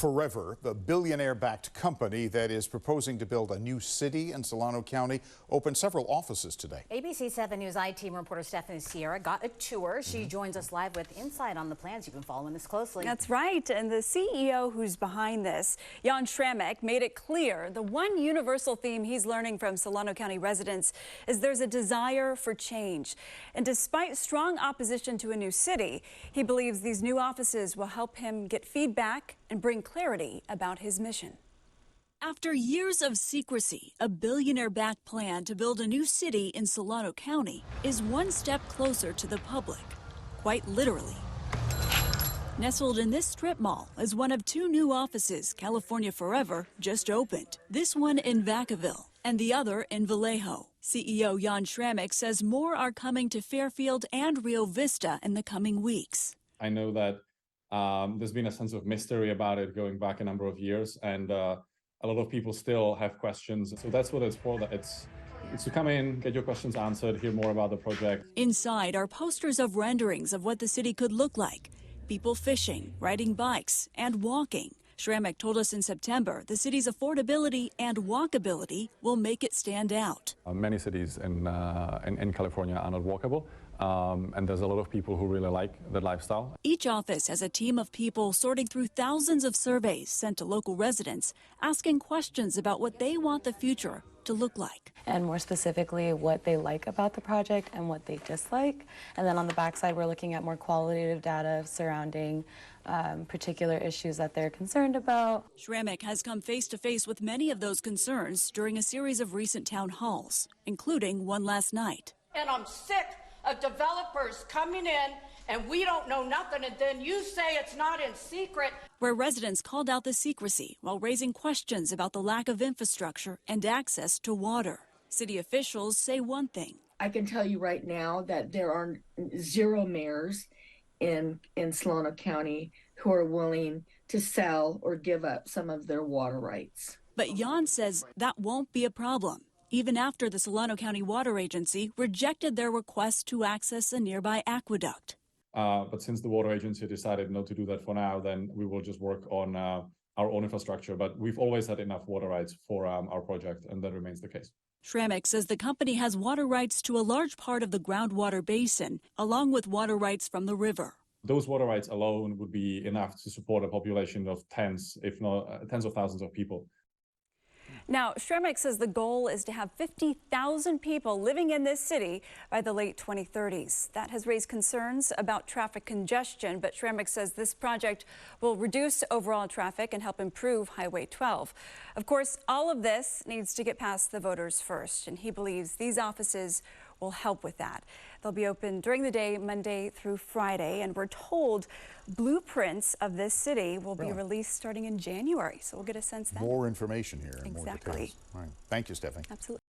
Forever, the billionaire-backed company that is proposing to build a new city in Solano County, opened several offices today. ABC 7 News I-Team reporter Stephanie Sierra got a tour. She joins us live with insight on the plans. You've been following this closely. That's right. And the CEO who's behind this, Jan Schramek, made it clear the one universal theme he's learning from Solano County residents is there's a desire for change. And despite strong opposition to a new city, he believes these new offices will help him get feedback and bring clarity about his mission. After years of secrecy, a billionaire-backed plan to build a new city in Solano County is one step closer to the public, quite literally. Nestled in this strip mall is one of two new offices California Forever just opened, this one in Vacaville and the other in Vallejo. CEO Jan Schramek says more are coming to Fairfield and Rio Vista in the coming weeks. I know that there's been a sense of mystery about it going back a number of years, and a lot of people still have questions. So that's what it's for. It's to come in, get your questions answered, hear more about the project. Inside are posters of renderings of what the city could look like. People fishing, riding bikes, and walking. Schramek told us in September the city's affordability and walkability will make it stand out. Many cities in California are not walkable, and there's a lot of people who really like that lifestyle. Each office has a team of people sorting through thousands of surveys sent to local residents, asking questions about what they want the future to look like. And more specifically, what they like about the project and what they dislike. And then on the backside, we're looking at more qualitative data surrounding particular issues that they're concerned about. Schramek has come face to face with many of those concerns during a series of recent town halls, including one last night. And I'm sick of developers coming in and we don't know nothing, and then you say it's not in secret. Where residents called out the secrecy while raising questions about the lack of infrastructure and access to water. City officials say one thing. I can tell you right now that there are 0 mayors in Solano County who are willing to sell or give up some of their water rights. But Jan says that won't be a problem, even after the Solano County Water Agency rejected their request to access a nearby aqueduct. But since the water agency decided not to do that for now, then we will just work on our own infrastructure. But we've always had enough water rights for our project, and that remains the case. Schramek says the company has water rights to a large part of the groundwater basin, along with water rights from the river. Those water rights alone would be enough to support a population of tens, if not tens of thousands of people. Now, Schramek says the goal is to have 50,000 people living in this city by the late 2030s. That has raised concerns about traffic congestion, but Schramek says this project will reduce overall traffic and help improve Highway 12. Of course, all of this needs to get past the voters first, and he believes these offices will help with that. They'll be open during the day, Monday through Friday, and we're told blueprints of this city will be released starting in January, so we'll get a sense then. More information here and exactly. more details. All right. Thank you, Stephanie. Absolutely.